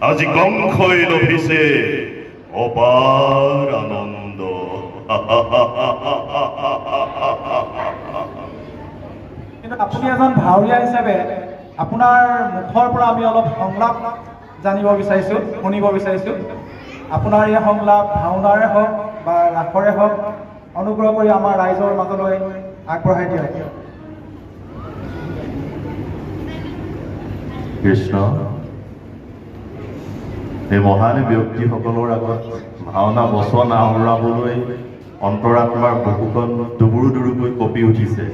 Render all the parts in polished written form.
আজি কংসই লভিছে অপাৰ আনন্দ। কিন্তু আপুনি এজন ভাৱৰীয়া হিচাপে আপোনাৰ মুখৰ পৰা আমি অলপ সংলাপ জানিব বিচাৰিছোঁ, শুনিব বিচাৰিছোঁ। আপোনাৰ এই সংলাপ ভাওনাৰে হওক বা ৰাসৰে হওক অনুগ্ৰহ কৰি আমাৰ ৰাইজৰ মাজলৈ আগবঢ়াই দিয়ক। কৃষ্ণ, এই মহান ব্যক্তিসকলৰ আগত ভাওনা বচন আওৰাবলৈ অন্তৰাত্মাৰ বুকুখন দুবুৰু দুৰুকৈ কঁপি উঠিছে।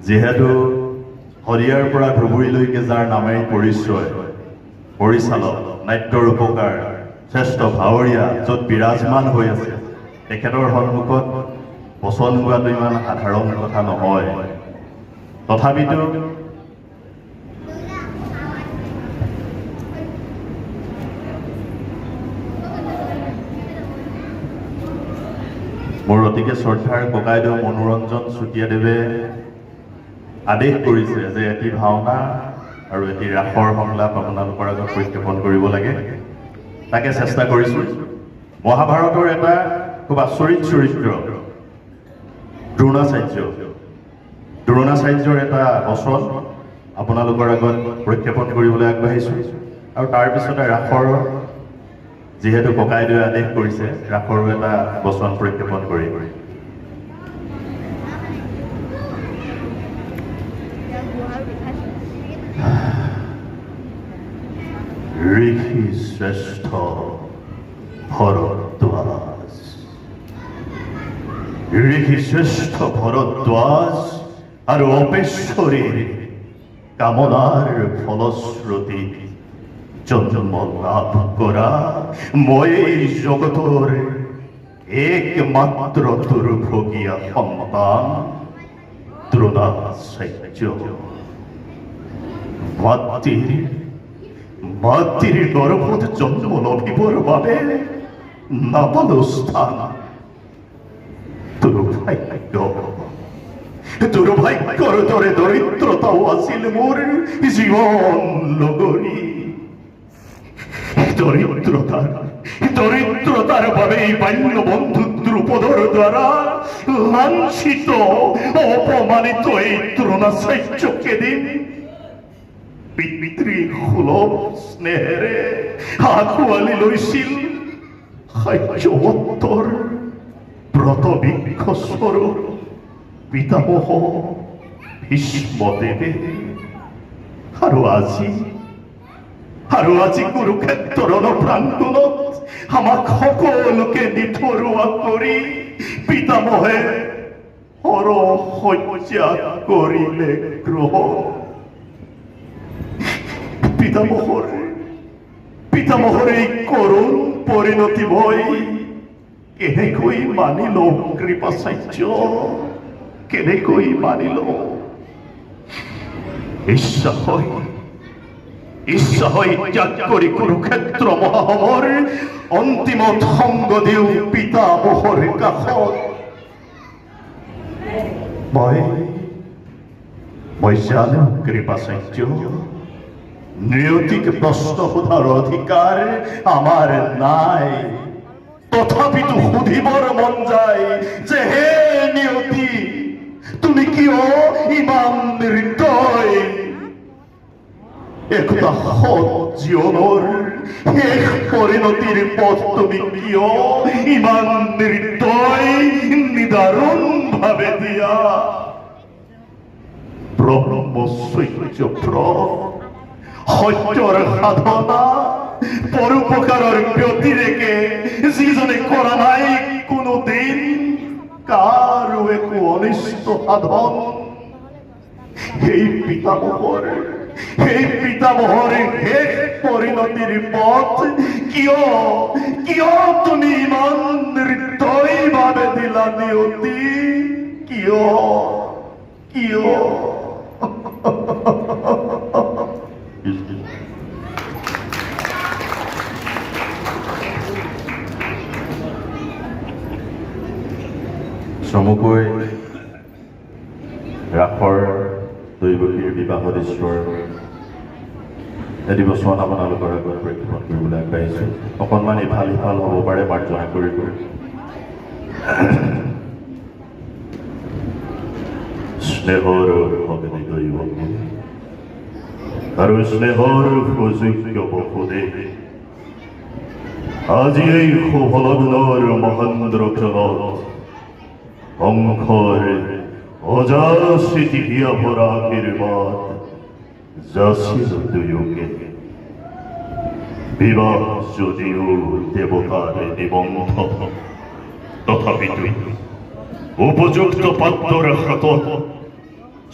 যিহেতু শদিয়াৰ পৰা ধুবুৰীলৈকে যাৰ নামেৰে পৰিচয়, পৰিচালক, নাট্যৰ উপকাৰ, শ্ৰেষ্ঠ ভাৱৰীয়া য'ত বিৰাজমান হৈ আছে, তেখেতৰ সন্মুখত বচন গোৱাটো ইমান সাধাৰণ কথা নহয়। তথাপিতো মোৰ অতিকে শ্ৰদ্ধাৰ ককাইদেউ মনোৰঞ্জন চুতীয়াদেৱে আদেশ কৰিছে যে এটি ভাওনা আৰু এটি ৰাসৰ সংলাপ আপোনালোকৰ আগত প্ৰক্ষেপণ কৰিব লাগে। তাকে চেষ্টা কৰিছোঁ। মহাভাৰতৰ এটা খুব আচৰিত চৰিত্ৰ দ্ৰোণাচাৰ্যৰ এটা বচন আপোনালোকৰ আগত প্ৰক্ষেপণ কৰিবলৈ আগবাঢ়িছোঁ। আৰু তাৰপিছতে ৰাসৰ, যিহেতু ককাইদেৱে আদেশ কৰিছে, ৰাসৰো এটা বচন প্ৰক্ষেপণ কৰি ঋষি শ্ৰেষ্ঠ ভৰদ্বাজ, ঋষি শ্ৰেষ্ঠ ভৰদ্বাজ আৰু অপেশ্বৰীৰ কামনাৰ ফলশ্ৰুতি জন্ম লাভ কৰা মই এই জগতৰ একমাত্ৰ দুৰ্ভগীয়া সন্তান দ্ৰোণাচাৰ্য। মাতৃৰ গৰ্ভত জন্ম লভিবৰ বাবে নাপালো স্থান। দুৰ্ভাগ্যৰ দৰে দৰিদ্ৰতাও আছিল মোৰ জীৱন লগৰী। দৰিদ্ৰতাৰ বাবে বাল্য বন্ধু দ্ৰুপদৰ দ্বাৰা লাঞ্ছিত অপমানিত এই দ্ৰোণাচাৰ্যকে দিন পিতৃসুলভ স্নেহেৰে আঁকোৱালি লৈছিল সাহ্যৱত্তৰ ব্ৰতবৃক্ষস্বৰূপ পিতামহ ভীষ্মদেৱে। আৰু আজি কুৰুক্ষেত্ৰৰ প্ৰাংগণত আমাক সকলোকে নিথৰুৱা কৰি পিতামহে হৰসজ্জা কৰিলে গ্ৰহণ। পিতামহৰ এই কৰুণ পৰিণতি ভয় কেনেকৈ মানিল কৃপাচাৰ্য, কেনেকৈ মানিল? ইচ্ছা হয় ত্যাগ কৰি কুৰুক্ষেত্ৰ মহাসমৰ অন্তিম সংগ দিওঁ পিতামহৰ কাষত। মই জানো কৃপাচাৰ্য, নিয়তিক প্ৰশ্ন সোধাৰ অধিকাৰ আমাৰ নাই। তথাপিতো সুধিবৰ মন যায় যে হে নিয়তি, তুমি কিয় ইমান নিৰ্দয়? একোটা সৎ জীৱনৰ শেষ পৰিণতিৰ পথ তুমি কিয় ইমান নিৰ্দয় নিদাৰুণ ভাৱে দিয়া? ব্ৰহ্মচৰ্য সত্যৰ সাধনা পৰোপকাৰৰ ব্যতিৰেকে যিজনে কৰা নাই কোনো দিন কাৰো একো অনিষ্ট সাধন, সেই পিতামহৰ শেষ পৰিণতিৰ পথ কিয় তুমি ইমান নিৰ্দয় ভাৱে দিলা নিয়তি? কিয়? চমুকৈ ৰাসৰ দৈৱকীৰ বিবাহ দৃশ্যৰ এটি বচন আপোনালোকৰ আগত প্ৰক্ষেপণ কৰিবলৈ আগবাঢ়িছোঁ অকণমান ইফাল সিফাল হ'ব পাৰে মাৰ্জনা কৰি স্নেহৰ ভগিনী দৈৱ আৰু স্নেহৰ সুযোগ্য বসুদে আজি এই শুভলগ্নৰ মহেন্দ্ৰক্ষণত অংশৰ অজাস্মৃতি হিয়া ভৰা আশীৰ্বাদ যাচিল দুয়োকে বিবাহ যদিও দেৱতাৰ নিবন্ধ তথাপিতো উপযুক্ত পাত্ৰৰ হাতত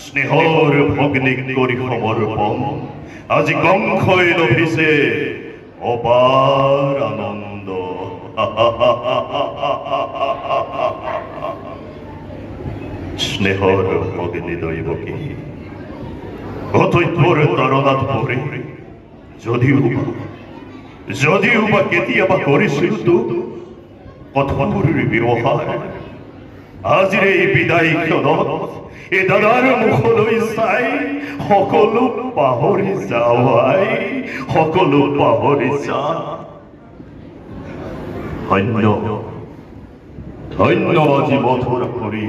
স্নেহৰ ভগ্নীক কৰি সমৰ্পণ আজি কংসই লভিছে অপাৰ আনন্দ স্নেহৰ ভগ্নী দৈৱকী অতৈপৰ তৰণাত পৰি যদিও বা কেতিয়াবা কৰিছিল তোক কঠোৰ ব্যৱহাৰ আজিৰ এই বিদায় ক্ষণত এই দাদাৰ মুখলৈ চাই সকলো পাহৰি যাৱাই সকলো পাহৰি যা ধন্য ধন্য আজি মথুৰা কৰি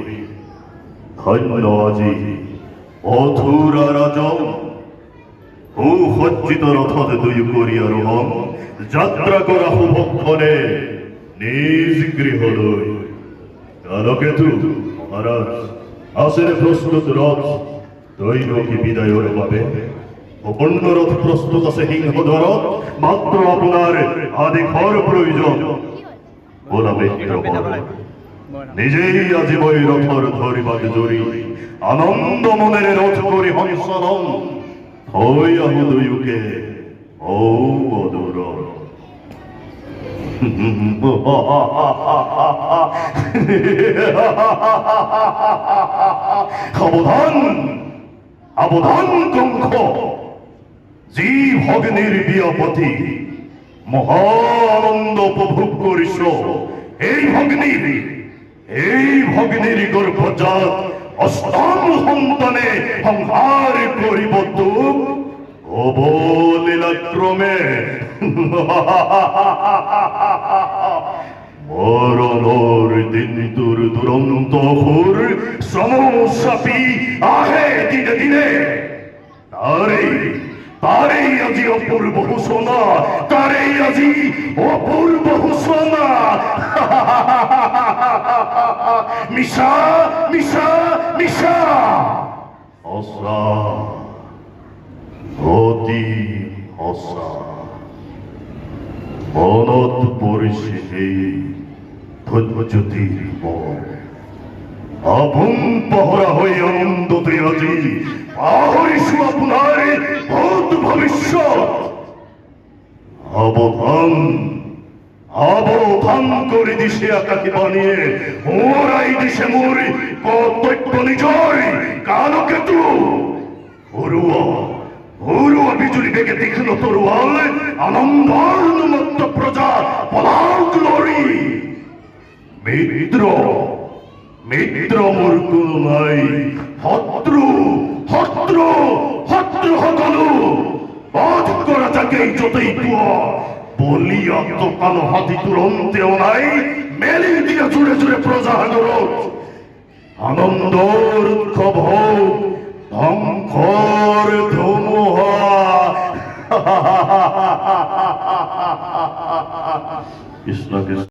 ধন্য আজি মথুৰা ৰাজম সুসজ্জিত ৰথত দুয়ো কৰি আৰোহণ যাত্ৰা কৰা শুভক্ষণে নিজ গৃহলৈ কালকেতু মহাৰাজ আছেনে প্ৰস্তুত ৰথ দৈৱকী বিদায়ৰ বাবে সম্পূৰ্ণ ৰথ প্ৰস্তুত আছে সিংহদ্বাৰত মাত্ৰ আপোনাৰ আদেশৰ প্ৰয়োজন বোলা মিত্ৰবৰ্গ নিজেই আজি মই ৰথৰ ধৰিবাক জৰি আনন্দ মনেৰে ৰথ কৰি সংচলন হৈ আহো দুয়োকে ঔ মধুৰ সাবধান সাবধান কংস যি ভগ্নীৰ বিয়াপতি মহানন্দ উপভোগ কৰিছ এই ভগ্নীৰ গৰ্ভজাত অষ্টম সন্তানে সংহাৰ কৰিব তোক অবলীলাক্ৰমে মৰণৰ দিনটোৰ দুৰন্ত সুৰ সমচাপি আহে দিনে দিনে তাৰেই আজি অপূৰ্ব সূচনা তাৰেই আজি অপূৰ্ব সূচনা মিছা মিছা মিছা সঁচা অতি সঁচা মনত পৰিছে সেই ধৈৰ্য্যতিৰ বৰ আপোন পহৰা হৈ আনন্দতে আজি পাহৰিছো আপোনাৰ ভূত ভৱিষ্যত সাৱধান কৰি দিছে আকাশী বাণীয়ে সোঁৱৰাই দিছে মোৰ কৰ্তব্য নিজৰ কালকেতু ঘৰুৱা বিজুলী বেগে তীক্ষ্ণ তৰোৱাল আনন্দৰ উন্মত্ত প্ৰজা পলাওক লৰি মিত্ৰ মোৰ কোনো নাই শত্ৰু সকলো বধ কৰা যাকেই য'তেই পোৱা বলিয়া টকানো হাতী তুৰন্তেও নাই মেলি দিয়া জোৰে জোৰে প্ৰজাসাগৰত আনন্দৰ উৎসৱ হওক ধ্বংসৰ ধুমুহা কৃষ্ণ কৃষ্ণ